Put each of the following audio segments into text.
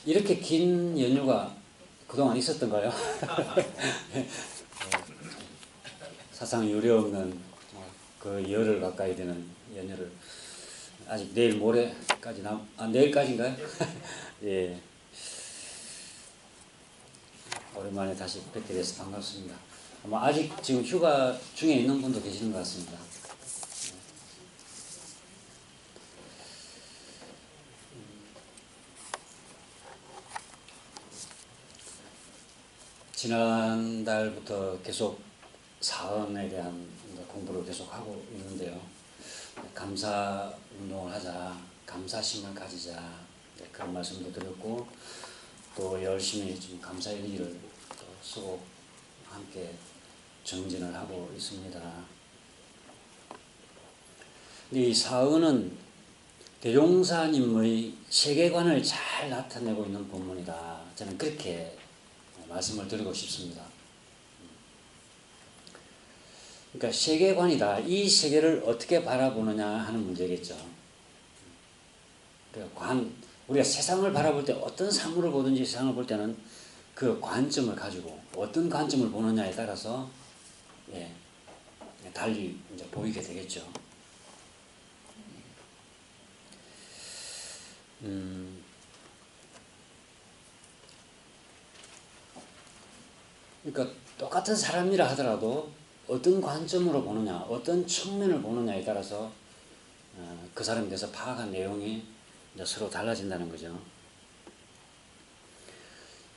이렇게 긴 연휴가 그동안 있었던가요? 사상 유례없는 그 열흘 가까이 되는 연휴를 아직 내일 모레까지 내일까지인가요? 예. 오랜만에 다시 뵙게 돼서 반갑습니다. 아마 아직 지금 휴가 중에 있는 분도 계시는 것 같습니다. 지난달부터 계속 사언에 대한 공부를 계속 하고 있는데요. 감사 운동을 하자, 감사심을 가지자, 그런 말씀도 드렸고, 또 열심히 지금 감사일기를 또 쓰고 함께 정진을 하고 있습니다. 이 사언은 대종사님의 세계관을 잘 나타내고 있는 본문이다. 저는 그렇게 말씀을 드리고 싶습니다. 그러니까 세계관이다. 이 세계를 어떻게 바라보느냐 하는 문제겠죠. 우리가 세상을 바라볼 때 어떤 사물을 보든지 세상을 볼 때는 그 관점을 가지고 어떤 관점을 보느냐에 따라서 달리 이제 보이게 되겠죠. 그러니까 똑같은 사람이라 하더라도 어떤 관점으로 보느냐, 어떤 측면을 보느냐에 따라서 그 사람에 대해서 파악한 내용이 이제 서로 달라진다는 거죠.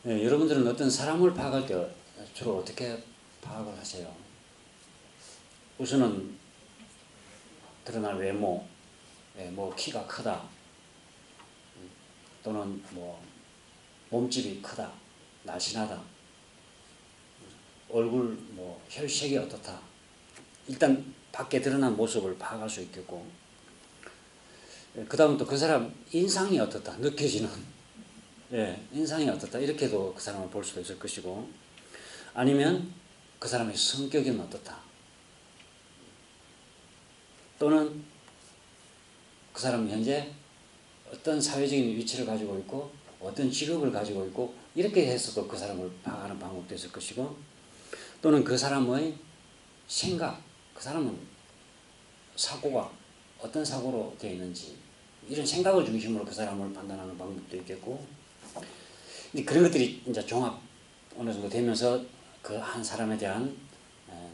여러분들은 어떤 사람을 파악할 때 주로 어떻게 파악을 하세요? 우선은 드러날 외모, 뭐 키가 크다, 또는 뭐 몸집이 크다, 날씬하다, 얼굴 뭐 혈색이 어떻다. 일단 밖에 드러난 모습을 파악할 수 있겠고, 그 다음은 또 그 사람 인상이 어떻다, 느껴지는 인상이 어떻다, 이렇게도 그 사람을 볼 수도 있을 것이고, 아니면 그 사람의 성격은 어떻다, 또는 그 사람은 현재 어떤 사회적인 위치를 가지고 있고 어떤 직업을 가지고 있고, 이렇게 해서도 그 사람을 파악하는 방법도 있을 것이고, 또는 그 사람의 생각, 그 사람은 사고가 어떤 사고로 되어 있는지, 이런 생각을 중심으로 그 사람을 판단하는 방법도 있겠고, 그런 것들이 이제 종합 어느 정도 되면서 그 한 사람에 대한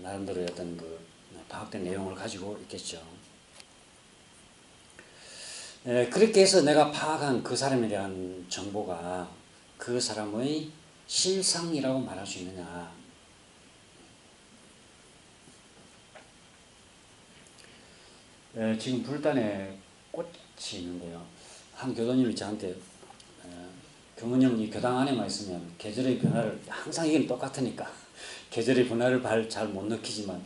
나름대로의 어떤 그 파악된 내용을 가지고 있겠죠. 그렇게 해서 내가 파악한 그 사람에 대한 정보가 그 사람의 실상이라고 말할 수 있느냐. 지금 불단에 꽃이 있는데요. 한 교도님이 저한테 교무님 이 교당 안에만 있으면 계절의 변화를, 항상 이게 똑같으니까 계절의 변화를 잘 못 느끼지만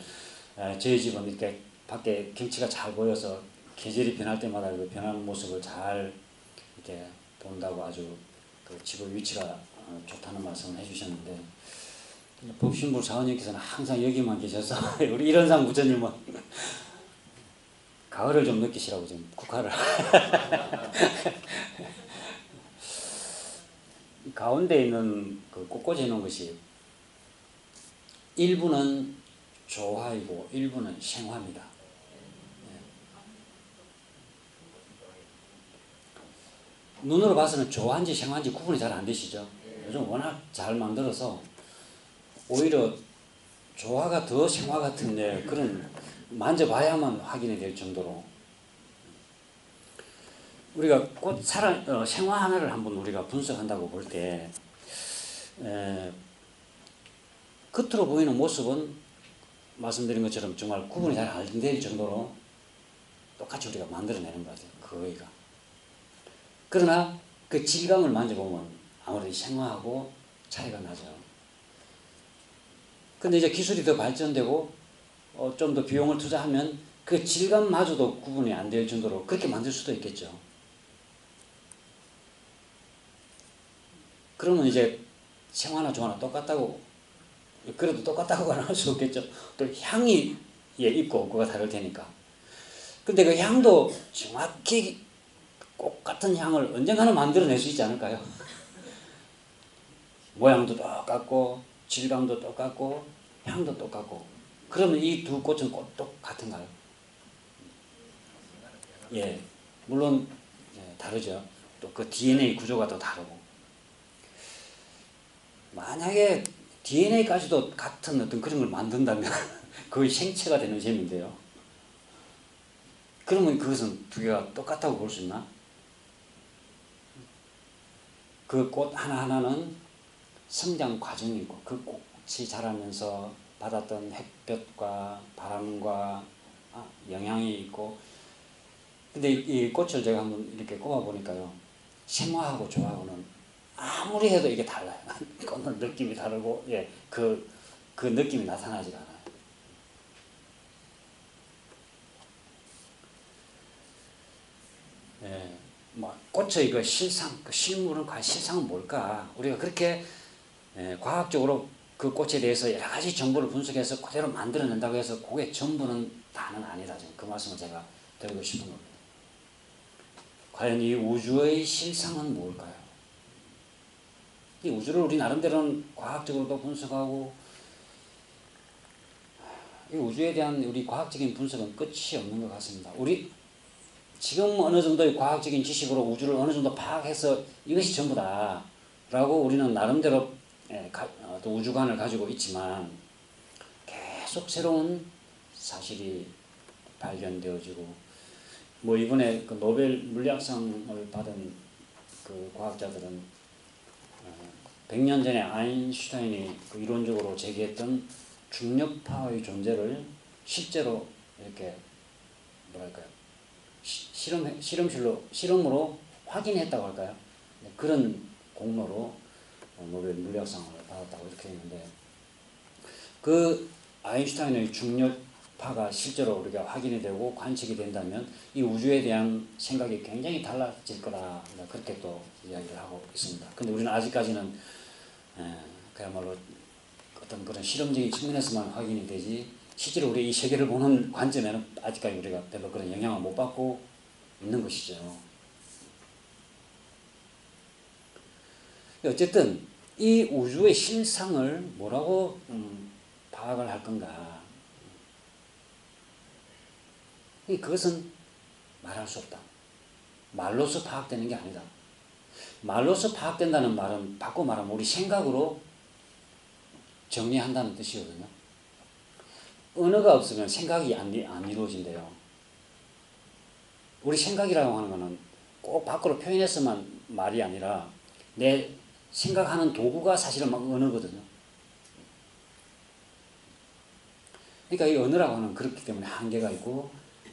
저희 집은 이렇게 밖에 경치가 잘 보여서 계절이 변할 때마다 그 변하는 모습을 잘 이렇게 본다고 아주 그 집의 위치가 좋다는 말씀을 해주셨는데, 법신부 사원님께서는 항상 여기만 계셔서 우리 이런상 부처님은 가을을 좀 느끼시라고 지금 국화를 가운데 있는 그 꽂꽂이 있는 것이 일부는 조화이고 일부는 생화입니다. 눈으로 봐서는 조화인지 생화인지 구분이 잘 안 되시죠? 요즘 워낙 잘 만들어서 오히려 조화가 더 생화 같은데, 그런 만져봐야만 확인이 될 정도로 우리가 생화 하나를 한번 우리가 분석한다고 볼 때 겉으로 보이는 모습은 말씀드린 것처럼 정말 구분이 잘 안 될 정도로 똑같이 우리가 만들어내는 것 같아요. 거의가. 그러나 그 질감을 만져보면 아무래도 생화하고 차이가 나죠. 근데 이제 기술이 더 발전되고 좀 더 비용을 투자하면 그 질감마저도 구분이 안 될 정도로 그렇게 만들 수도 있겠죠. 그러면 이제 생화나 조화나 똑같다고, 그래도 똑같다고는 할 수 없겠죠. 또 향이 있고 없고가 다를 테니까. 근데 그 향도 정확히 똑같은 향을 언젠가는 만들어낼 수 있지 않을까요? 모양도 똑같고 질감도 똑같고 향도 똑같고 그러면 이 두 꽃은 똑같은가요? 예, 물론 예, 다르죠. 또 그 DNA 구조가 또 다르고 만약에 DNA까지도 같은 어떤 그런 걸 만든다면 거의 생체가 되는 셈인데요. 그러면 그것은 두 개가 똑같다고 볼 수 있나? 그 꽃 하나하나는 성장 과정이 있고 그 꽃이 자라면서 받았던 햇볕과 바람과 영향이 있고 근데 이 꽃을 제가 한번 이렇게 꼽아 보니까요. 생화하고 조하고는 아무리 해도 이게 달라요. 꽃은 느낌이 다르고 예, 그 느낌이 나타나지가 않아요. 예, 뭐 꽃의 그 실상, 그 실물은 과연 실상은 뭘까? 우리가 그렇게 예, 과학적으로 그 꽃에 대해서 여러 가지 정보를 분석해서 그대로 만들어낸다고 해서 그게 전부는 다는 아니다. 그 말씀을 제가 드리고 싶은 겁니다. 과연 이 우주의 실상은 뭘까요? 이 우주를 우리 나름대로는 과학적으로도 분석하고 이 우주에 대한 우리 과학적인 분석은 끝이 없는 것 같습니다. 우리 지금 어느 정도의 과학적인 지식으로 우주를 어느 정도 파악해서 이것이 전부다 라고 우리는 나름대로 또 우주관을 가지고 있지만 계속 새로운 사실이 발견되어지고 뭐 이번에 그 노벨 물리학상을 받은 그 과학자들은 100년 전에 아인슈타인이 그 이론적으로 제기했던 중력파의 존재를 실제로 이렇게 뭐랄까요 실험으로 확인했다고 할까요? 그런 공로로 노벨 물리학상을 받았다고 이렇게 했는데 그 아인슈타인의 중력파가 실제로 우리가 확인이 되고 관측이 된다면 이 우주에 대한 생각이 굉장히 달라질 거다 그렇게 또 이야기를 하고 있습니다. 근데 우리는 아직까지는 그야말로 어떤 그런 실험적인 측면에서만 확인이 되지 실제로 우리 이 세계를 보는 관점에는 아직까지 우리가 별로 그런 영향을 못 받고 있는 것이죠. 어쨌든 이 우주의 실상을 뭐라고 파악을 할 건가? 그것은 말할 수 없다. 말로서 파악되는 게 아니다. 말로서 파악된다는 말은 바꿔 말하면 우리 생각으로 정리한다는 뜻이거든요. 언어가 없으면 생각이 안 이루어진대요. 우리 생각이라고 하는 것은 꼭 밖으로 표현해서만 말이 아니라 내 생각하는 도구가 사실은 막 언어거든요. 그러니까 이 언어라고 하는 그렇기 때문에 한계가 있고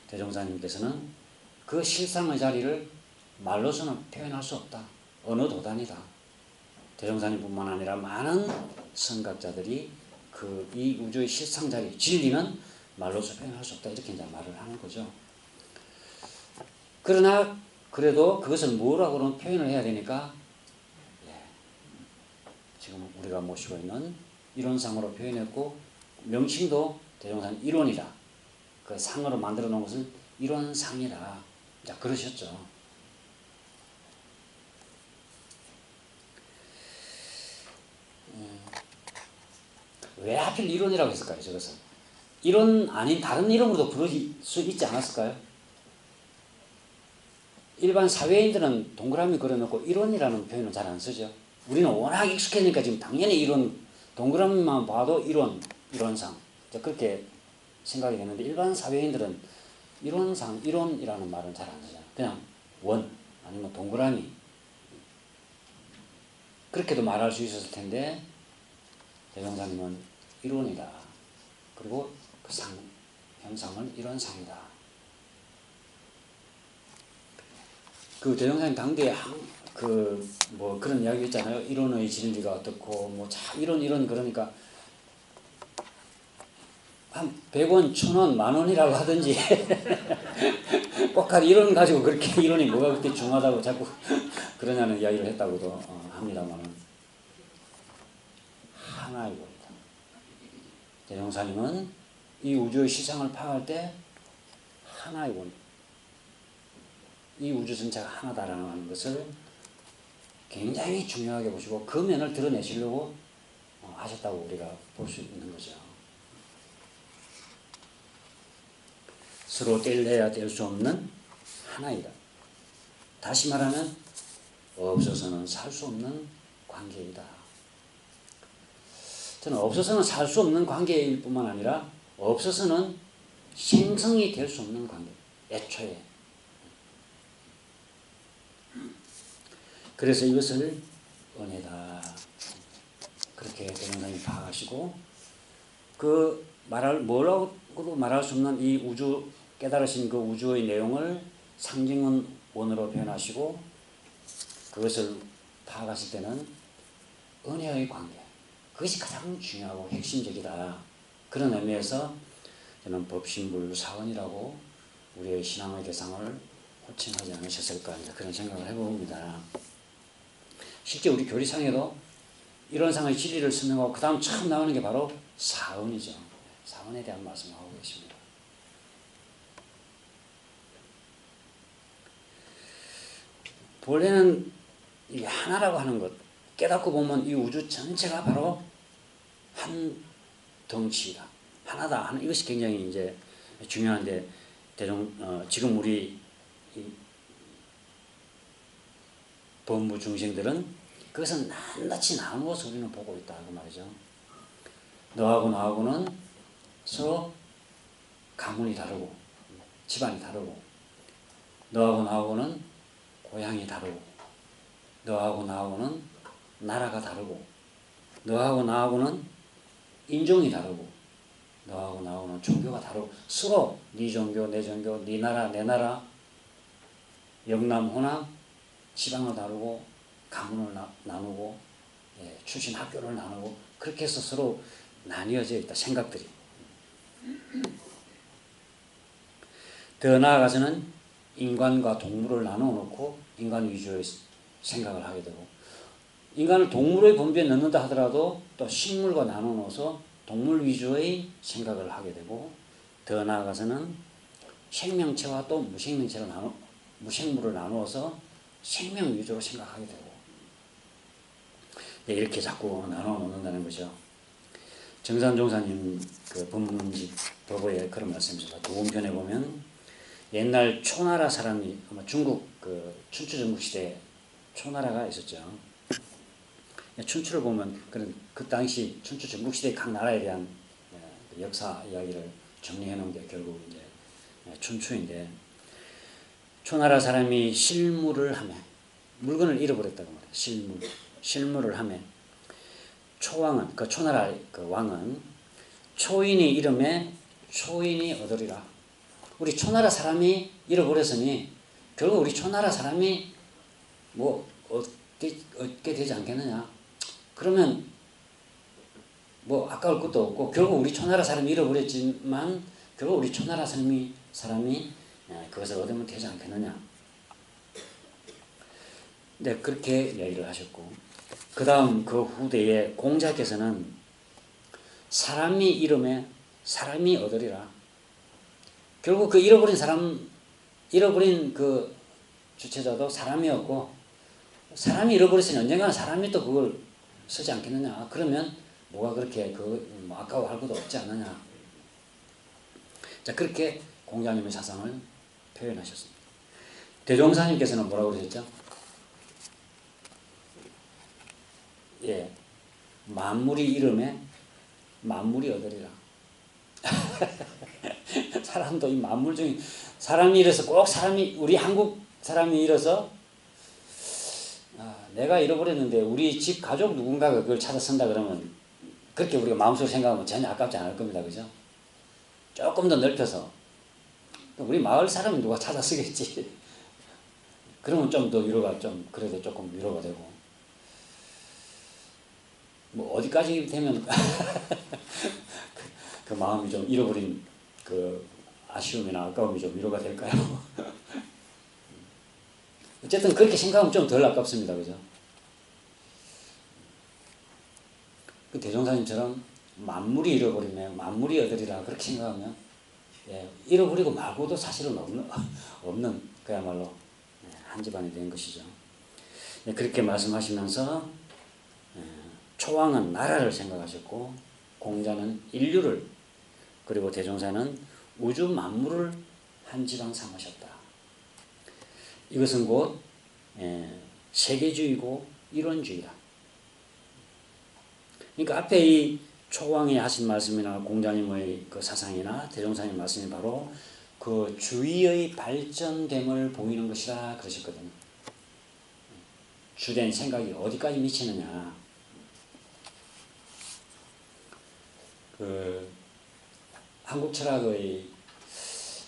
대종사님께서는 그 실상의 자리를 말로서는 표현할 수 없다. 언어 도단이다. 대종사님뿐만 아니라 많은 선각자들이 이 우주의 실상 자리, 진리는 말로서 표현할 수 없다. 이렇게 이제 말을 하는 거죠. 그러나 그래도 그것을 뭐라고는 표현을 해야 되니까 지금 우리가 모시고 있는 이론상으로 표현했고 명칭도 대종사님 이론이다. 그 상으로 만들어 놓은 것은 이론상이다. 자, 그러셨죠. 왜 하필 이론이라고 했을까요? 저것은 이론 아닌 다른 이름으로도 부를 수 있지 않았을까요? 일반 사회인들은 동그라미 그려놓고 이론이라는 표현을 잘 안 쓰죠. 우리는 워낙 익숙해지니까 지금 당연히 이론, 동그라미만 봐도 이론상 그렇게 생각이 되는데 일반 사회인들은 이론상, 이론이라는 말은 잘 안 쓰잖아요. 그냥 원 아니면 동그라미 그렇게도 말할 수 있었을 텐데 대종사님은 이론이다. 그리고 그 형상은 이론상이다. 그 대종사님 당대에 뭐 그런 이야기 있잖아요. 이론의 진리가 어떻고 뭐 이론 그러니까 한 100원, 1000원, 만원이라고 하든지 꼭한 이론 가지고 그렇게 이론이 뭐가 그렇게 중하다고 자꾸 그러냐는 이야기를 했다고도 합니다만은 하나의 원이다. 대종사님은 이 우주의 실상을 파악할 때 하나의 원, 이 우주 전체가 하나다라는 것을 굉장히 중요하게 보시고 그 면을 드러내시려고 하셨다고 우리가 볼 수 있는 거죠. 서로 뗄래야 뗄 수 없는 하나이다. 다시 말하면 없어서는 살 수 없는 관계이다. 저는 없어서는 살 수 없는 관계일 뿐만 아니라 없어서는 생성이 될 수 없는 관계. 애초에. 그래서 이것을 은혜다. 그렇게 대명사님이 파악하시고 그 뭐라고도 말할 수 없는 이 우주 깨달으신 그 우주의 내용을 상징은 원어로 표현하시고 그것을 파악하실 때는 은혜의 관계. 그것이 가장 중요하고 핵심적이다. 그런 의미에서 저는 법신불사원이라고 우리의 신앙의 대상을 호칭하지 않으셨을까 그런 생각을 해봅니다. 실제 우리 교리상에도 이런 상의 진리를 설명하고 그 다음 처음 나오는 게 바로 사원이죠. 사원에 대한 말씀을 하고 계십니다. 본래는 이 하나라고 하는 것 깨닫고 보면 이 우주 전체가 바로 한 덩치다. 하나다. 이것이 굉장히 이제 중요한데 지금 우리 범부 중생들은 그것은 낱낱이 나누어서 우리는 보고 있다 그 말이죠. 너하고 나하고는 서로 가문이 다르고 집안이 다르고 너하고 나하고는 고향이 다르고 너하고 나하고는 나라가 다르고 너하고 나하고는 인종이 다르고 너하고 나하고는 종교가 다르고 서로 네 종교 내 종교 네 나라 내 나라 영남 호남 지방을 다르고 가문을 나누고 출신 학교를 나누고 그렇게 해서 서로 나뉘어져 있다. 생각들이. 더 나아가서는 인간과 동물을 나누어 놓고 인간 위주의 생각을 하게 되고 인간을 동물의 범주에 넣는다 하더라도 또 식물과 나누어 놓아서 동물 위주의 생각을 하게 되고 더 나아가서는 생명체와 또 무생물을 나누어서 생명 위주로 생각하게 되고 이렇게 자꾸 나눠 놓는다는 거죠. 정산종사님 그 법문집 법어에 그런 말씀이십니다. 도움편에 보면 옛날 초나라 사람이 아마 중국 그 춘추 전국시대에 초나라가 있었죠. 춘추를 보면 그 당시 춘추 전국시대 각 나라에 대한 역사 이야기를 정리해 놓은 게 결국 이제 춘추인데 초나라 사람이 실무를 하며 물건을 잃어버렸다고 말해요. 실무를 하며 초왕은 그 초나라 그 왕은 초인이 잃음에 초인이 얻으리라. 우리 초나라 사람이 잃어버렸으니 결국 우리 초나라 사람이 뭐 얻게 되지 않겠느냐. 그러면 뭐 아까울 것도 없고 결국 우리 초나라 사람이 잃어버렸지만 결국 우리 초나라 사람이 그것을 얻으면 되지 않겠느냐. 네, 그렇게 얘기를 하셨고 그 다음 그 후대에 공자께서는 사람이 잃음에 사람이 얻으리라. 결국 그 잃어버린 그 주체자도 사람이었고 사람이 잃어버렸으니 언젠가는 사람이 또 그걸 쓰지 않겠느냐. 그러면 뭐가 그렇게 뭐 아까워할 것도 없지 않느냐. 자, 그렇게 공자님의 사상을 표현하셨습니다. 대종사님께서는 뭐라고 그러셨죠? 예, 만물이 잃음에 만물이 얻으리라. 사람도 이 만물 중에 사람이 잃어서 꼭 우리 한국 사람이 잃어서 내가 잃어버렸는데 우리 집 가족 누군가가 그걸 찾아 쓴다 그러면 그렇게 우리가 마음속으로 생각하면 전혀 아깝지 않을 겁니다. 그죠? 조금 더 넓혀서 우리 마을 사람이 누가 찾아 쓰겠지. 그러면 좀 더 위로가 그래도 조금 위로가 되고 뭐 어디까지 되면 그 마음이 좀 잃어버린 그 아쉬움이나 아까움이 좀 위로가 될까요? 어쨌든 그렇게 생각하면 좀 덜 아깝습니다. 그죠? 그 대종사님처럼 만물이 잃어버리면 만물이 얻으리라 그렇게 생각하면 잃어버리고 말고도 사실은 없는 그야말로 한 집안이 된 것이죠. 그렇게 말씀하시면서 초왕은 나라를 생각하셨고 공자는 인류를 그리고 대종사는 우주 만물을 한 집안 삼으셨다. 이것은 곧 세계주의고 이론주의다. 그러니까 앞에 이 초왕이 하신 말씀이나 공자님의 그 사상이나 대종사님 말씀이 바로 그 주의의 발전됨을 보이는 것이라 그러셨거든요. 주된 생각이 어디까지 미치느냐. 그 한국 철학의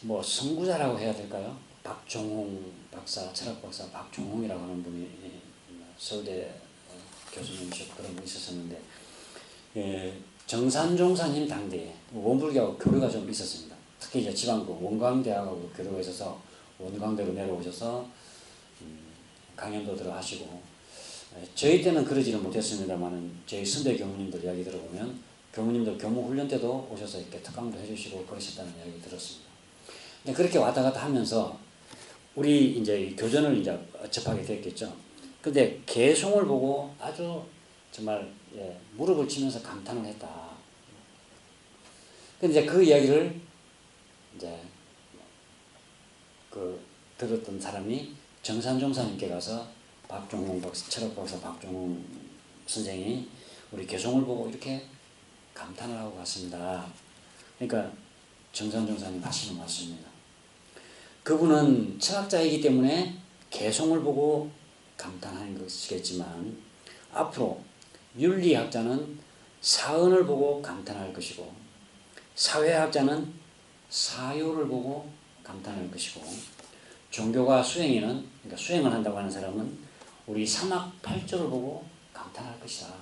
뭐 선구자라고 해야 될까요? 박종홍 박사, 철학 박사 박종홍이라고 하는 분이 서울대 교수님이셨고 그런 분이 있었는데 정산종사님 당대에 원불교하고 교류가 좀 있었습니다. 특히 이제 지방 그 원광대학하고 교류가 있어서 원광대로 내려오셔서 강연도 들어하시고 저희 때는 그러지는 못했습니다만은 저희 선배 교무님들 이야기 들어보면 교무님들 교무훈련 때도 오셔서 이렇게 특강도 해주시고 그러셨다는 이야기 들었습니다. 그렇게 왔다 갔다 하면서 우리 이제 교전을 이제 접하게 됐겠죠. 근데 개송을 보고 아주 정말 무릎을 치면서 감탄을 했다. 근데 이제 그 이야기를 이제 그 들었던 사람이 정산종사님께 가서 박종홍 박사, 철학 박사 박종홍 선생이 우리 개송을 보고 이렇게 감탄을 하고 갔습니다. 그러니까 정산종사님 하시는 말씀입니다. 그분은 철학자이기 때문에 개송을 보고 감탄하는 것이겠지만 앞으로 윤리학자는 사언을 보고 감탄할 것이고 사회학자는 사요를 보고 감탄할 것이고 종교가 수행에는 그러니까 수행을 한다고 하는 사람은 우리 삼학팔조를 보고 감탄할 것이다.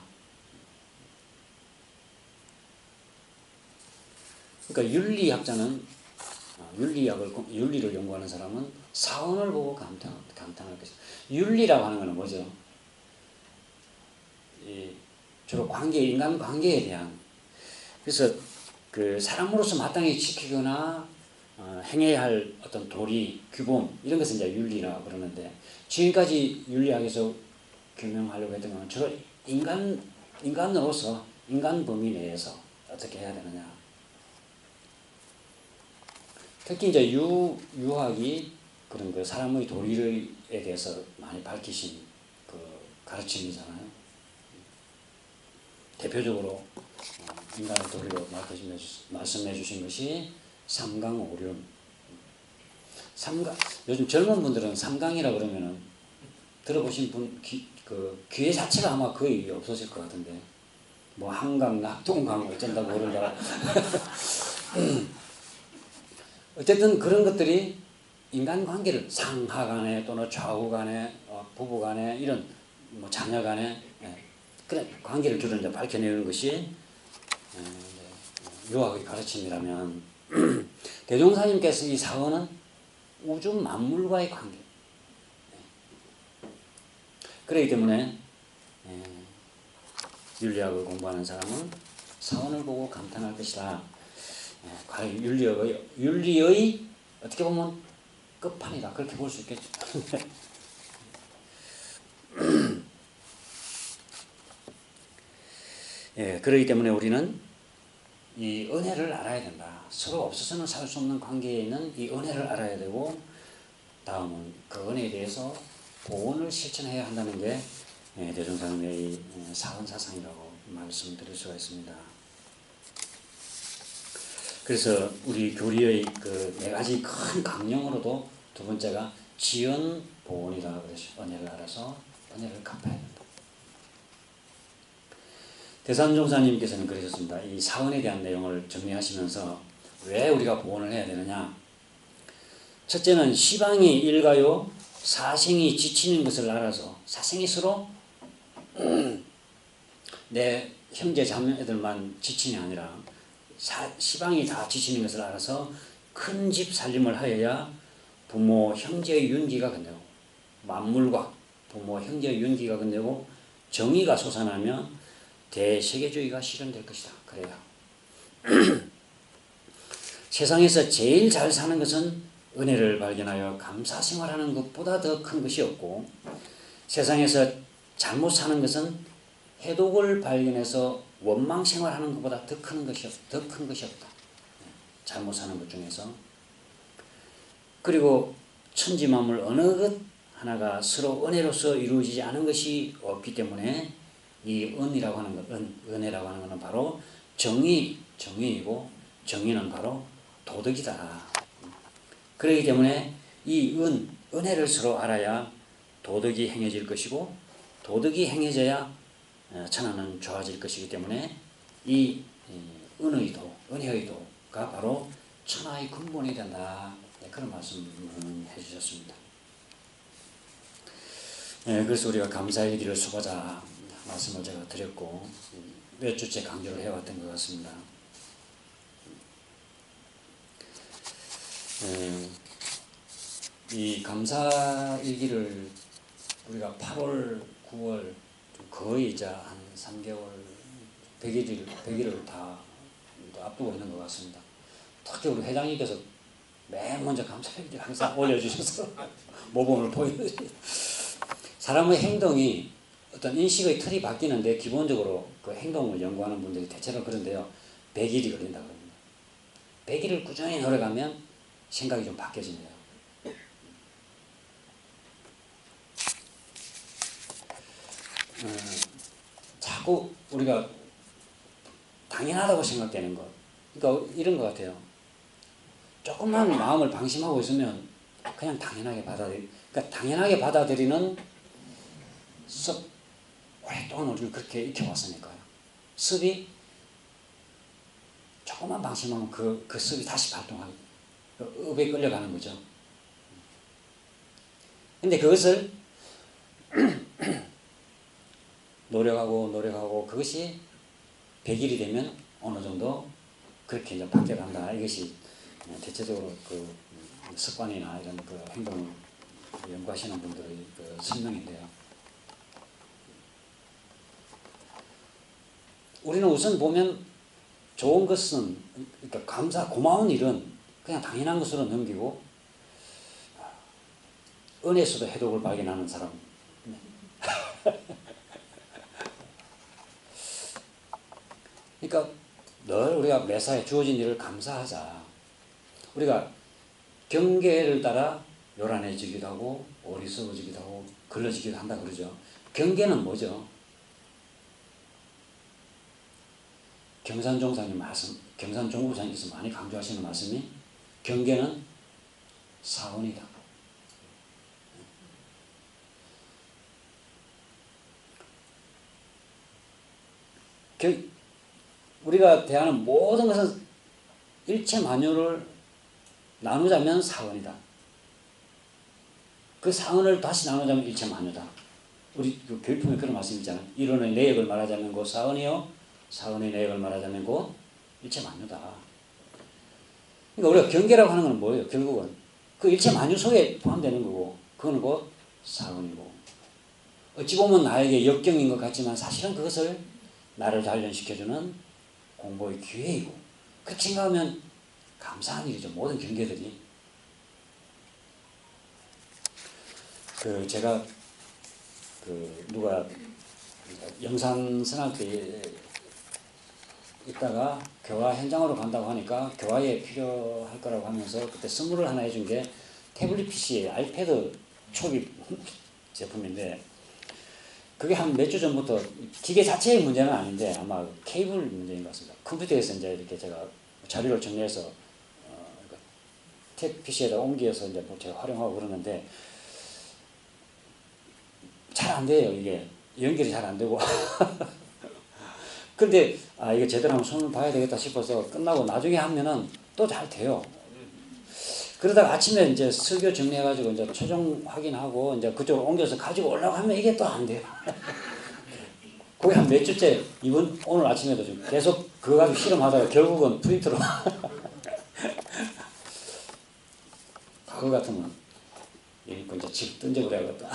그러니까 윤리학자는 윤리를 연구하는 사람은 사언을 보고 감탄할 것이다. 윤리라고 하는 것은 뭐죠? 주로 인간 관계에 대한 그래서 그 사람으로서 마땅히 지키거나 행해야 할 어떤 도리, 규범 이런 것을 이제 윤리라고 그러는데 지금까지 윤리학에서 규명하려고 했던 것은 주로 인간으로서 인간 범위 내에서 어떻게 해야 되느냐. 특히 이제 유학이 그런 그 사람의 도리에 대해서 많이 밝히신 그 가르침이잖아요. 대표적으로 인간의 도리로 말씀해 주신 것이 삼강오륜. 요즘 젊은 분들은 삼강이라 그러면은 들어보신 분 기회 자체가 아마 거의 없어질 것 같은데 뭐 한강, 낙동강 어쩐다고 그런다. 어쨌든 그런 것들이 인간관계를 상하 간에 또는 좌우 간에 부부 간에 이런 뭐 자녀 간에 그런 관계를 주로 이제 밝혀내는 것이 유학의 가르침이라면 대종사님께서 이 사언은 우주 만물과의 관계. 그렇기 때문에 윤리학을 공부하는 사람은 사언을 보고 감탄할 것이다. 과연 윤리의 어떻게 보면 끝판이다. 그렇게 볼 수 있겠죠. 그렇기 때문에 우리는 이 은혜를 알아야 된다. 서로 없어서는 살 수 없는 관계에 있는 이 은혜를 알아야 되고 다음은 그 은혜에 대해서 보온을 실천해야 한다는 게 대종사님의 사언사상이라고 말씀드릴 수가 있습니다. 그래서 우리 교리의 그 네 가지 큰 강령으로도 두 번째가 지연 보온이라 그러죠. 은혜를 알아서 은혜를 갚아야 된다. 대산종사님께서는 그러셨습니다. 이 사언에 대한 내용을 정리하시면서 왜 우리가 보온을 해야 되느냐. 첫째는 시방이 일가요 사생이 지치는 것을 알아서 사생이 서로 내 형제 자매들만 지치는 게 아니라 시방이 다 지치는 것을 알아서 큰 집 살림을 하여야 부모 형제의 윤기가 건네고 만물과 부모 형제의 윤기가 건네고 정의가 솟아나며 대세계주의가 실현될 것이다. 그래요. 세상에서 제일 잘 사는 것은 은혜를 발견하여 감사생활하는 것보다 더 큰 것이 없고 세상에서 잘못 사는 것은 해독을 발견해서 원망 생활하는 것보다 더 큰 것이 없다. 잘못 사는 것 중에서. 그리고 천지만물 어느 것 하나가 서로 은혜로서 이루어지지 않은 것이 없기 때문에 이 은이라고 하는 것, 은혜라고 하는 것은 바로 정의이고 정의는 바로 도덕이다. 그렇기 때문에 이 은혜를 서로 알아야 도덕이 행해질 것이고 도덕이 행해져야 천하는 좋아질 것이기 때문에 이 은혜의 도가 바로 천하의 근본이 된다. 그런 말씀을 해주셨습니다. 그래서 우리가 감사의 길을 수고하자 말씀을 제가 드렸고 몇 주째 강조를 해왔던 것 같습니다. 이 감사일기를 우리가 8월, 9월 거의 이제 한 3개월, 100일을 다 앞두고 있는 것 같습니다. 특히 우리 회장님께서 맨 먼저 감사일기 항상 올려주셔서 모범을 보여주셔서 사람의 행동이 어떤 인식의 틀이 바뀌는데 기본적으로 그 행동을 연구하는 분들이 대체로 그런데요. 100일이 걸린다고 합니다. 100일을 꾸준히 노력하면 생각이 좀 바뀌어집니다. 자꾸 우리가 당연하다고 생각되는 것. 그러니까 이런 것 같아요. 조금만 마음을 방심하고 있으면 그냥 당연하게 그러니까 당연하게 받아들이는 습, 오랫동안 우리는 그렇게 익혀왔으니까요. 습이 조금만 방심하면 그 습이 다시 발동하고 읍에 끌려가는 거죠. 근데 그것을 노력하고 그것이 100일이 되면 어느 정도 그렇게 이제 바뀌어간다. 이것이 대체적으로 그 습관이나 이런 그 행동을 연구하시는 분들의 그 설명인데요. 우리는 우선 보면 좋은 것은 그러니까 고마운 일은 그냥 당연한 것으로 넘기고 은혜에서도 해독을 발견하는 사람. 그러니까 늘 우리가 매사에 주어진 일을 감사하자. 우리가 경계를 따라 요란해지기도 하고 어리석어지기도 하고 걸러지기도 한다 그러죠. 경계는 뭐죠? 경산종사님 말씀, 경산종부사님께서 많이 강조하시는 말씀이 경계는 사원이다. 우리가 대하는 모든 것은 일체 만유를 나누자면 사원이다. 그 사원을 다시 나누자면 일체 만유다. 우리 그 교육품에 그런 말씀이 있잖아요. 이론의 내역을 말하자면 곧 사원이요. 사원의 내역을 말하자면 곧 일체 만유다. 그러니까 우리가 경계라고 하는 건 뭐예요? 결국은 그 일체 만유 속에 포함되는 거고 그거는 곧 사원이고 어찌 보면 나에게 역경인 것 같지만 사실은 그것을 나를 단련시켜주는 공부의 기회이고 그렇게 생각하면 감사한 일이죠. 모든 경계들이. 제가 누가 영산 때 있다가 교화 현장으로 간다고 하니까 교화에 필요할 거라고 하면서 그때 선물을 하나 해준 게 태블릿 PC, 아이패드 초기 제품인데 그게 한 몇 주 전부터 기계 자체의 문제는 아닌데 아마 케이블 문제인 것 같습니다. 컴퓨터에서 이제 이렇게 제가 자료를 정리해서 탭 PC에다 옮겨서 이제 제가 활용하고 그러는데 잘 안 돼요. 이게 연결이 잘 안 되고. 근데 이거 제대로 한번 손을 봐야 되겠다 싶어서 끝나고 나중에 하면은 또 잘 돼요. 그러다가 아침에 이제 설교 정리해가지고 이제 최종 확인하고 이제 그쪽으로 옮겨서 가지고 올라가면 이게 또 안 돼요. 거의 한 몇 주째 오늘 아침에도 좀 계속 그거 가지고 실험하다가 결국은 프린터로. 그거 같으면 이거 이제 집 던져버려야겠다.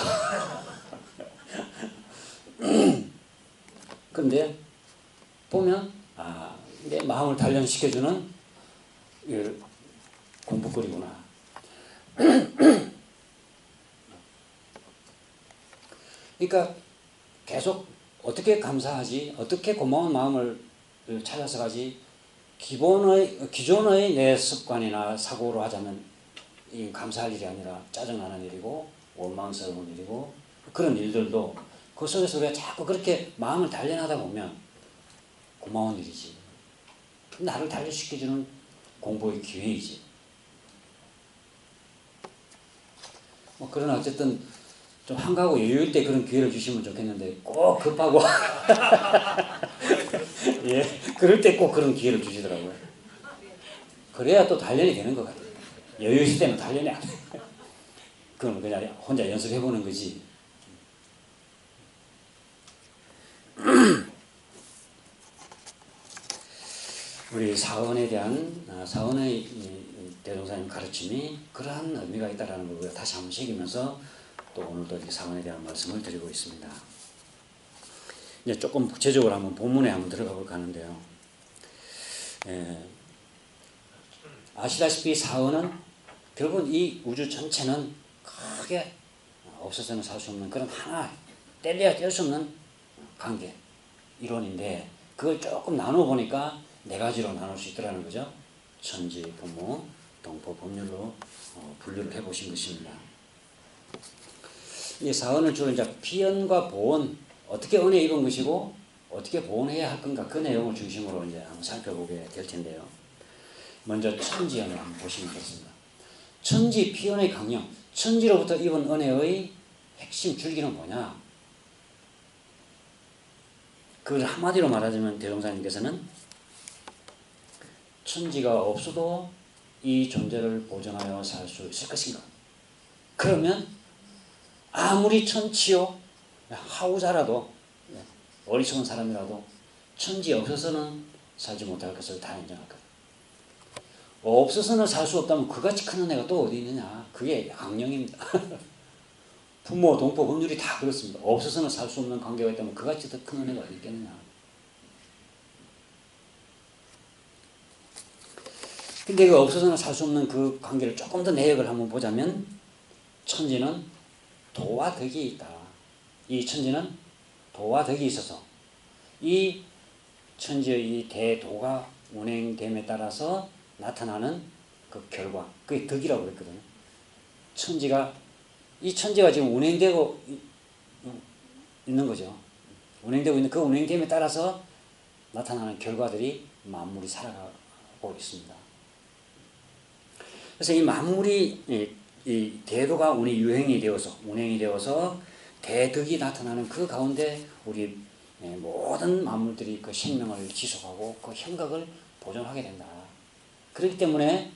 근데 보면 내 마음을 단련시켜주는 공부거리구나. 그러니까 계속 어떻게 감사하지? 어떻게 고마운 마음을 찾아서 가지? 기존의 내 습관이나 사고로 하자면 이 감사할 일이 아니라 짜증나는 일이고 원망스러운 일이고 그런 일들도 그 속에서 우리가 자꾸 그렇게 마음을 단련하다 보면 고마운 일이지. 나를 단련시켜주는 공부의 기회이지. 그러나 어쨌든 좀 한가하고 여유일 때 그런 기회를 주시면 좋겠는데 꼭 급하고 예, 그럴 때 꼭 그런 기회를 주시더라고요. 그래야 또 단련이 되는 것 같아요. 여유 있을 때는 단련이 안 돼요. 그건 그냥 혼자 연습해보는 거지. 우리 사원에 대한 사원의 대종사님 가르침이 그러한 의미가 있다는 걸 다시 한번 새기면서 또 오늘도 사원에 대한 말씀을 드리고 있습니다. 이제 조금 구체적으로 한번 본문에 한번 들어가 볼까 하는데요. 아시다시피 사원은 결국은 이 우주 전체는 크게 없어서는 살 수 없는 그런 하나 뗄래야 뗄 수 없는 관계 이론인데 그걸 조금 나눠보니까 네 가지로 나눌 수 있더라는 거죠. 천지, 부모, 동포, 법률로 분류를 해보신 것입니다. 이 사원을 주로 이제 피언과 보온, 어떻게 은혜 입은 것이고 어떻게 보온해야 할 건가 그 내용을 중심으로 이제 한번 살펴보게 될 텐데요. 먼저 천지연을 한번 보시면 되겠습니다. 천지 피언의 강령, 천지로부터 입은 은혜의 핵심 줄기는 뭐냐? 그걸 한마디로 말하자면 대종사님께서는 천지가 없어도 이 존재를 보존하여 살 수 있을 것인가? 그러면 아무리 천치요 하우자라도 어리석은 사람이라도 천지 없어서는 살지 못할 것을 다 인정할 거다. 없어서는 살 수 없다면 그같이 큰 은혜가 또 어디 있느냐? 그게 강령입니다. 부모, 동포, 법률이 다 그렇습니다. 없어서는 살 수 없는 관계가 있다면 그같이 더 큰 은혜가 어디 있겠느냐? 근데 그 없어서는 살 수 없는 그 관계를 조금 더 내역을 한번 보자면 천지는 도와 덕이 있다. 이 천지는 도와 덕이 있어서 이 천지의 이 대도가 운행됨에 따라서 나타나는 그 결과, 그게 덕이라고 그랬거든요. 이 천지가 지금 운행되고 있는 거죠. 운행되고 있는 그 운행됨에 따라서 나타나는 결과들이 만물이 살아가고 있습니다. 그래서 이 만물이 이 대도가 운행이 되어서 대덕이 나타나는 그 가운데 우리 모든 만물들이 그 생명을 지속하고 그 형각을 보존하게 된다. 그렇기 때문에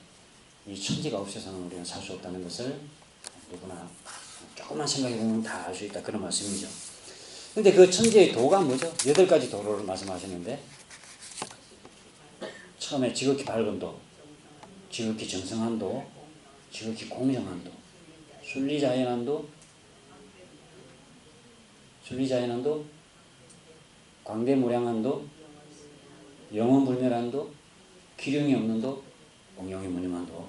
이 천지가 없어서는 우리는 살 수 없다는 것을 누구나 조금만 생각해보면 다 알 수 있다. 그런 말씀이죠. 근데 그 천지의 도가 뭐죠? 8가지 도를 말씀하셨는데 처음에 지극히 밝은 도, 지극히 정성한 도, 지극히 공정한 도, 순리자연한 도, 광대무량한 도, 영원불멸한 도, 기륭이 없는 도, 공영이 무념한 도.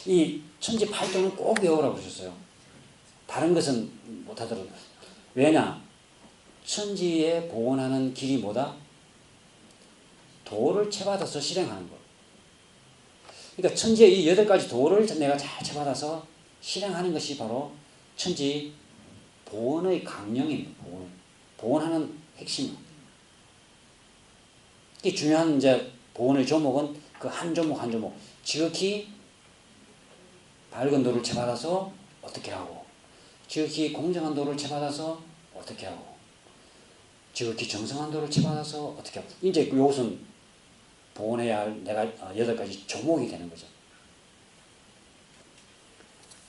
이 천지 8도는 꼭 외우라고 그러셨어요. 다른 것은 못하더라도. 왜냐? 천지에 보존하는 길이 뭐다? 도를 채받아서 실행하는 것. 그러니까 천지의 이 8가지 도를 내가 잘 채받아서 실행하는 것이 바로 천지 보온의 강령입니다. 보온하는 핵심. 이 중요한 이제 보온의 조목은 그 한 조목 한 조목. 지극히 밝은 도를 채받아서 어떻게 하고, 지극히 공정한 도를 채받아서 어떻게 하고, 지극히 정성한 도를 채받아서 어떻게 하고. 이제 이것은 보온해야 할 내가 8가지 조목이 되는 거죠.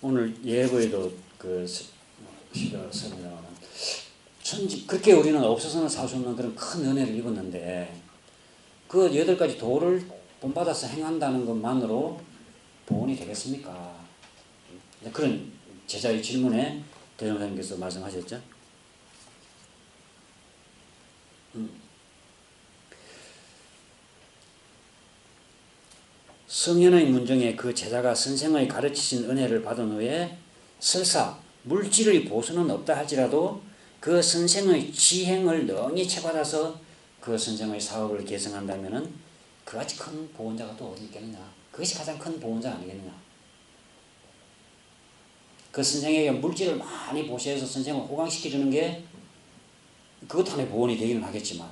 오늘 예고에도 그 시가 설명하는 천지, 그렇게 우리는 없어서는 살 수 없는 그런 큰 은혜를 입었는데 그 8가지 도를 본받아서 행한다는 것만으로 보온이 되겠습니까? 그런 제자의 질문에 대종사님께서 말씀하셨죠. 성현의 문정에 그 제자가 선생의 가르치신 은혜를 받은 후에 설사 물질의 보수는 없다 할지라도 그 선생의 지행을 능히 채받아서 그 선생의 사업을 개성한다면은 그같이 큰 보훈자가 또 어디 있겠느냐. 그것이 가장 큰 보훈자 아니겠느냐. 그 선생에게 물질을 많이 보시해서 선생을 호강시켜주는 게 그것 하나의 보훈이 되기는 하겠지만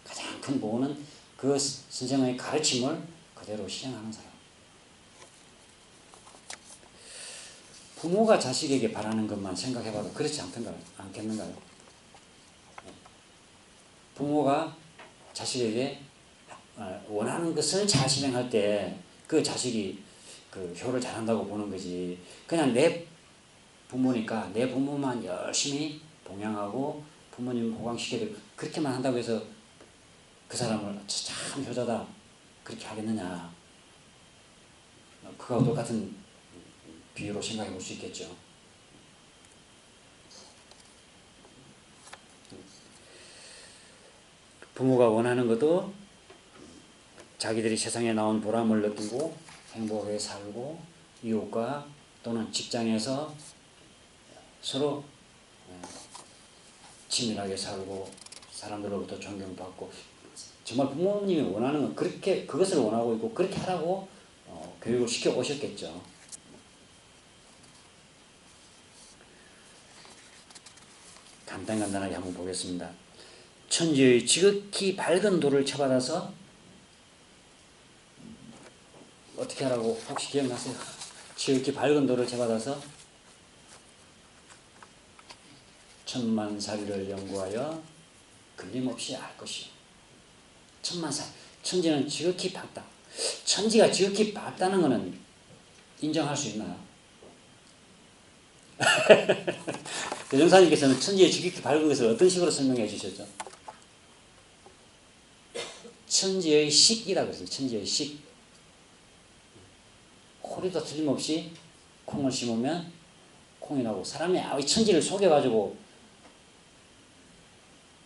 가장 큰 보훈은 그 선생의 가르침을 그대로 실행하는 사람. 부모가 자식에게 바라는 것만 생각해봐도 그렇지 않겠는가요? 부모가 자식에게 원하는 것을 잘 실행할 때 그 자식이 그 효를 잘한다고 보는 거지. 그냥 내 부모니까 내 부모만 열심히 봉양하고 부모님 호강시켜드리고 그렇게만 한다고 해서 그 사람을 참 효자다 그렇게 하겠느냐. 그거와 똑같은 비유로 생각해 볼 수 있겠죠. 부모가 원하는 것도 자기들이 세상에 나온 보람을 느끼고 행복하게 살고 이웃과 또는 직장에서 서로 친밀하게 살고 사람들로부터 존경받고 정말 부모님이 원하는 건 그렇게 그것을 원하고 있고 그렇게 하라고 교육을 시켜 오셨겠죠. 간단하게 한번 보겠습니다. 천지의 지극히 밝은 도를 쳐받아서 어떻게 하라고 혹시 기억나세요? 지극히 밝은 도를 쳐받아서 천만사리를 연구하여 걸림없이 알 것이요. 천만사리. 천지는 지극히 밝다. 천지가 지극히 밝다는 것은 인정할 수 있나요? 대종사님께서는 천지의 지극히 밝은 것을 어떤 식으로 설명해 주셨죠? 천지의 식이라고 했어요. 천지의 식. 호리도 틀림없이 콩을 심으면 콩이 나고 사람이 천지를 속여가지고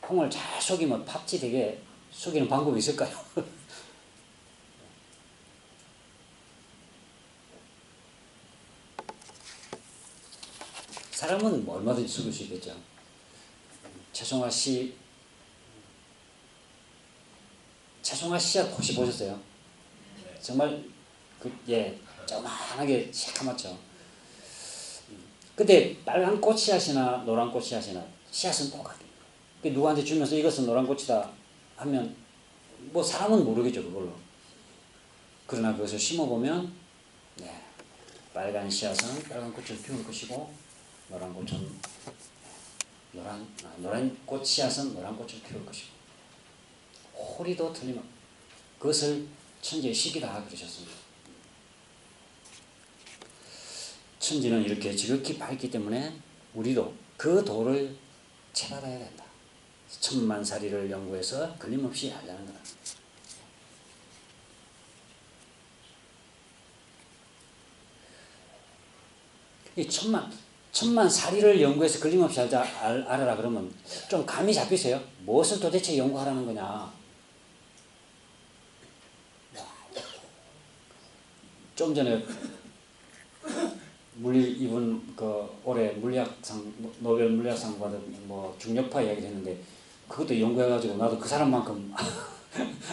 콩을 잘 속이면 팥이 되게 속이는 방법이 있을까요? 사람은 뭐 얼마든지 속일 수 있겠죠. 최송화 씨앗 혹시 보셨어요? 정말 조그만하게 새까맣죠. 근데 빨간 꽃씨앗이나 노란 꽃씨앗이나 씨앗은 똑같아요. 누구한테 주면서 이것은 노란 꽃이다 하면 뭐 사람은 모르겠죠 그걸로. 그러나 그것을 심어보면 빨간 씨앗은 빨간 꽃을 피울 것이고 노란 꽃은 노란 꽃 씨앗은 노란 꽃을 피울 것이고 호리도 틀리면 그것을 천지의 식이다 그러셨습니다. 천지는 이렇게 지극히 밝기 때문에 우리도 그 도를 채받아야 된다. 천만사리를 연구해서 걸림없이 하자는 거다. 이 천만사리를 연구해서 걸림없이 알아라 그러면 좀 감이 잡히세요? 무엇을 도대체 연구하라는 거냐? 좀 전에 이분 올해 노벨 물리학상 받은 중력파 이야기를 했는데 그것도 연구해가지고 나도 그 사람만큼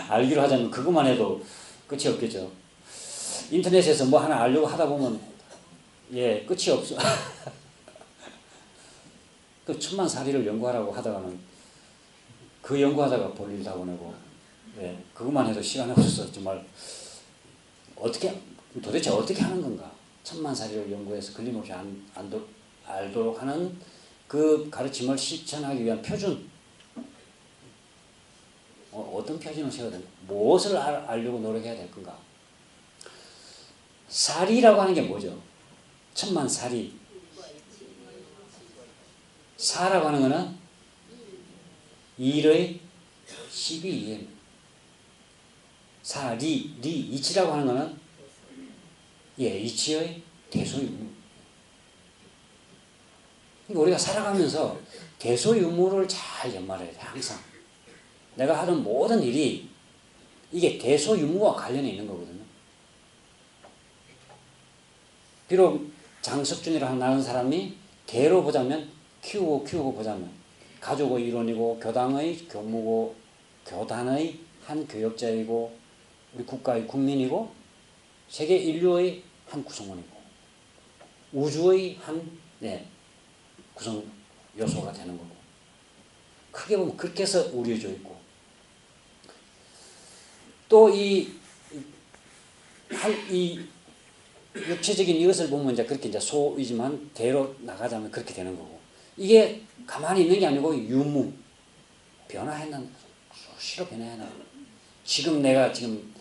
알기로 하자면 그것만 해도 끝이 없겠죠. 인터넷에서 뭐 하나 알려고 하다 보면 끝이 없어. 그 천만사리를 연구하라고 하다가는 그 연구하다가 볼일 다 보내고 그것만 해도 시간이 없어서 정말 도대체 어떻게 하는 건가? 천만사리를 연구해서 걸림없이 알도록 하는 그 가르침을 실천하기 위한 표준. 어떤 표준을 세워야 되나? 무엇을 알려고 노력해야 될 건가? 사리라고 하는 게 뭐죠? 천만사리. 사라고 하는 거는 일의 12임. 사리, 이치라고 하는 거는 이치의 대소유무. 우리가 살아가면서 대소유무를 잘 연말해야 돼. 항상 내가 하는 모든 일이 이게 대소유무와 관련이 있는 거거든요. 비록 장석준이라는 나은 사람이 대로 보자면 키우고 보자면 가족의 일원이고 교당의 교무고 교단의 한 교역자이고 우리 국가의 국민이고 세계 인류의 한 구성원이고 우주의 한 구성 요소가 되는 거고 크게 보면 그렇게 해서 우려져 있고 또 이 육체적인 이것을 보면 이제 그렇게 이제 소이지만 대로 나가자면 그렇게 되는 거고 이게 가만히 있는 게 아니고 유무 변화해는 수시로 변화해나 지금 내가 지금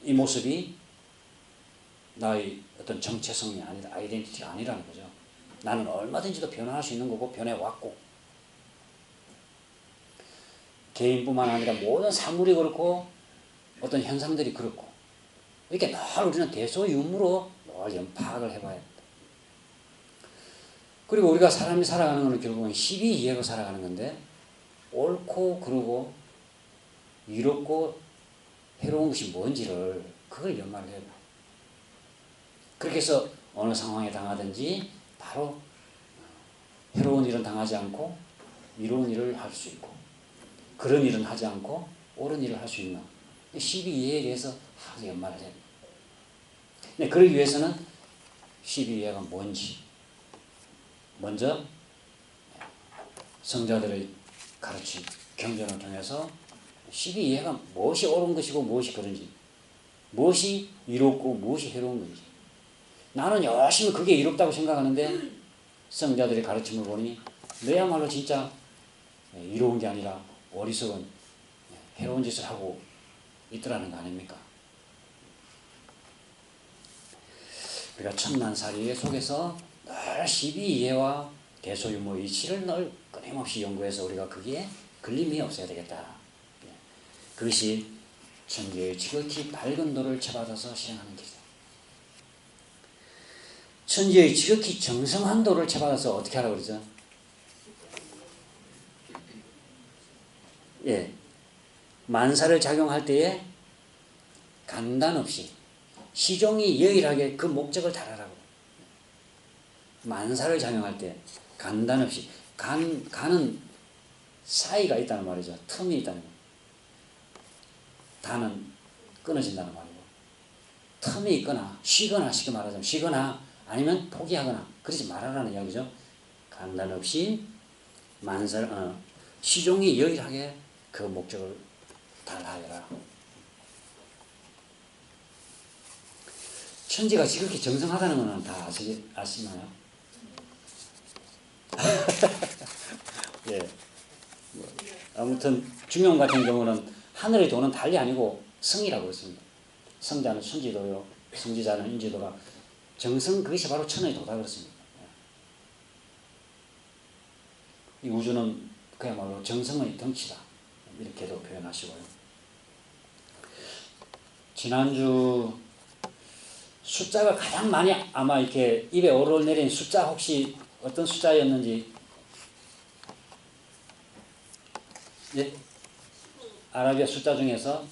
이 모습이 나의 어떤 정체성이 아니다 아이덴티티가 아니라는 거죠. 나는 얼마든지도 변화할 수 있는 거고 변해왔고 개인뿐만 아니라 모든 사물이 그렇고 어떤 현상들이 그렇고 이렇게 늘 우리는 대소유무로 늘 파악을 해봐야 합니다. 그리고 우리가 사람이 살아가는 것은 결국은 12이해로 살아가는 건데 옳고 그르고 이롭고 해로운 것이 뭔지를 그걸 연마를 해야 돼요. 그렇게 해서 어느 상황에 당하든지 바로 해로운 일은 당하지 않고 이로운 일을 할 수 있고 그런 일은 하지 않고 옳은 일을 할 수 있는 12이해에 대해서 항상 연마를 해야 돼요. 네, 그러기 위해서는 12이해가 뭔지 먼저 성자들의 가르침, 경전을 통해서 12이해가 무엇이 옳은 것이고 무엇이 그런지 무엇이 이롭고 무엇이 해로운 건지 나는 열심히 그게 이롭다고 생각하는데 성자들의 가르침을 보니 너야말로 진짜 이로운 게 아니라 어리석은 해로운 짓을 하고 있더라는 거 아닙니까? 우리가 천만살이 속에서 늘 12이해와 대소유무 이치를 늘 끊임없이 연구해서 우리가 거기에 걸림이 없어야 되겠다. 그것이 천지의 지극히 밝은 도를 채받아서 실행하는 길이다. 천지의 지극히 정성한 도를 채받아서 어떻게 하라고 그러죠? 만사를 작용할 때에 간단 없이 시종이 여일하게 그 목적을 달하라고. 만사를 작용할 때 간단 없이 간은 사이가 있다는 말이죠. 틈이 있다는 거. 단은 끊어진다는 말이고 틈이 있거나 쉬거나 쉽게 말하자면 쉬거나 아니면 포기하거나 그러지 말아라는 이야기죠. 간단 없이 시종이 여일하게 그 목적을 달하여라. 천지가 지극히 정성하다는 것은 다 아시나요? 아무튼 중용 같은 경우는 하늘의 도는 달리 아니고 성이라고 했습니다. 성자는 순지도요, 성지자는 인지도가 정성 그것이 바로 천의 도다 그렇습니다. 이 우주는 그야말로 정성의 덩치다 이렇게도 표현하시고요. 지난주 숫자가 가장 많이 아마 이렇게 입에 오르내린 숫자 혹시 어떤 숫자였는지 아라비아 숫자 중에서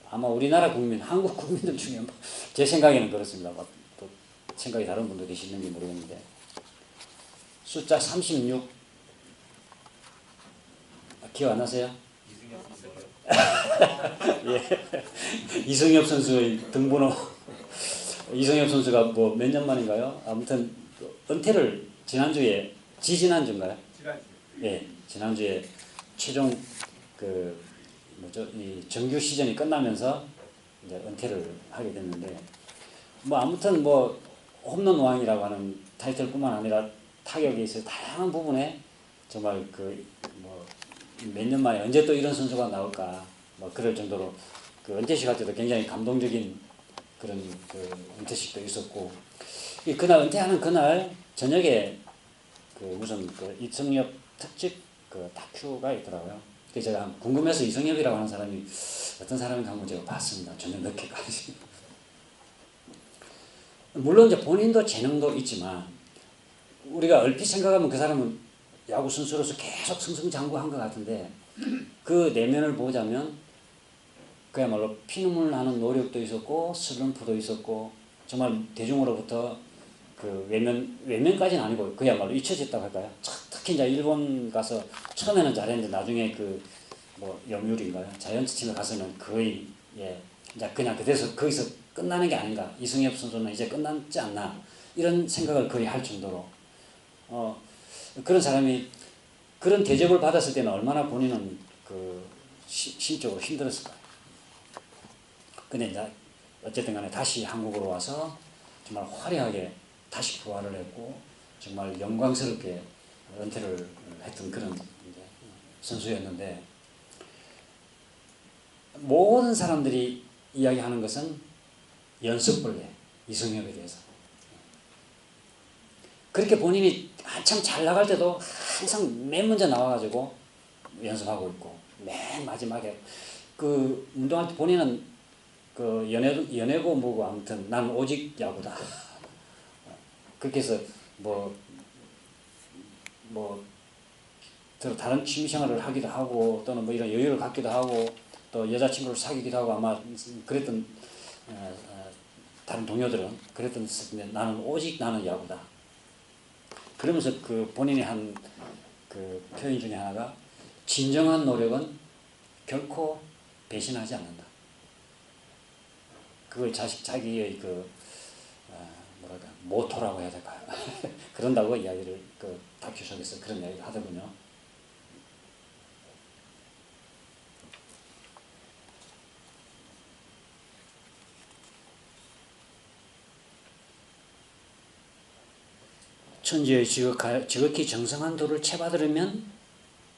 아마 우리나라 국민, 한국 국민들 중에 제 생각에는 그렇습니다. 또 생각이 다른 분도 계시는지 모르겠는데 숫자 36 기억 안 나세요? 이승엽 선수의 등번호 이승엽 선수가 뭐 몇 년 만인가요? 아무튼 은퇴를 지난주인가요? 지난주에 최종 이 정규 시즌이 끝나면서 이제 은퇴를 하게 됐는데 뭐 아무튼 뭐 홈런 왕이라고 하는 타이틀뿐만 아니라 타격에 있어 다양한 부분에 정말 몇 년 만에 언제 또 이런 선수가 나올까 뭐 그럴 정도로 그 은퇴식 할 때도 굉장히 감동적인 그런 은퇴식도 있었고 그날 은퇴하는 그날 저녁에 무슨 이승엽 특집 다큐가 있더라고요. 그래서 제가 궁금해서 이승엽이라고 하는 사람이 어떤 사람인가 한번 제가 봤습니다. 저녁 늦게까지. 물론 이제 본인도 재능도 있지만 우리가 얼핏 생각하면 그 사람은 야구 선수로서 계속 승승장구한 것 같은데 그 내면을 보자면 그야말로 피눈물 나는 노력도 있었고 슬럼프도 있었고 정말 대중으로부터 외면까지는 아니고 그야말로 잊혀졌다고 할까요? 특히 이제 일본 가서 처음에는 잘했는데 나중에 그 뭐 영율인가요? 자이언츠 팀에 가서는 거의 예 이제 그냥 그대서 거기서 끝나는 게 아닌가. 이승엽 선수는 이제 끝났지 않나 이런 생각을 거의 할 정도로 그런 사람이 그런 대접을 받았을 때는 얼마나 본인은 그 심적으로 힘들었을까요? 근데 이제 어쨌든 간에 다시 한국으로 와서 정말 화려하게 다시 부활을 했고 정말 영광스럽게 은퇴를 했던 그런 선수였는데 모든 사람들이 이야기하는 것은 연습벌레 이승엽에 대해서 그렇게 본인이 한참 잘 나갈 때도 항상 맨 먼저 나와가지고 연습하고 있고 맨 마지막에 그 운동할 때 본인은 그 연애고 뭐고 아무튼 난 오직 야구다 그렇게 해서 뭐 다른 취미생활을 하기도 하고 또는 뭐 이런 여유를 갖기도 하고 또 여자친구를 사귀기도 하고 아마 그랬던 다른 동료들은 그랬던 나는 오직 나는 야구다. 그러면서 그 본인이 한 그 표현 중에 하나가 진정한 노력은 결코 배신하지 않는다. 그걸 자기의 그 뭐랄까 모토라고 해야 될까요? 그런다고 이야기를 그 다큐 속에서 그런 이야기를 하더군요. 천지의 지극히 정성한 도를 채받으려면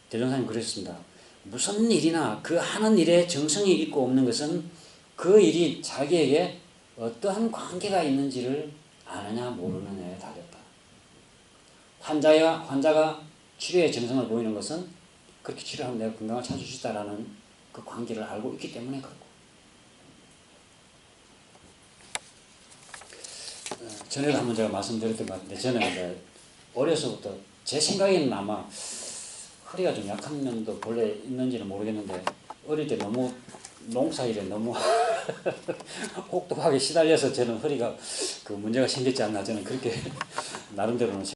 대종사님 그랬습니다. 무슨 일이나 그 하는 일에 정성이 있고 없는 것은 그 일이 자기에게 어떠한 관계가 있는지를 아느냐 모르느냐에 달렸다. 환자가 치료에 정성을 보이는 것은 그렇게 치료하면 내가 건강을 찾을 수 있다라는 그 관계를 알고 있기 때문에 그렇고. 전에도 한번 제가 말씀드렸던 것 같은데 저는 이제 어려서부터 제 생각에는 아마 허리가 좀 약한 면도 본래 있는지는 모르겠는데 어릴 때 너무 농사일에 너무 혹독하게 시달려서 저는 허리가 그 문제가 생겼지 않나 저는 그렇게 나름대로는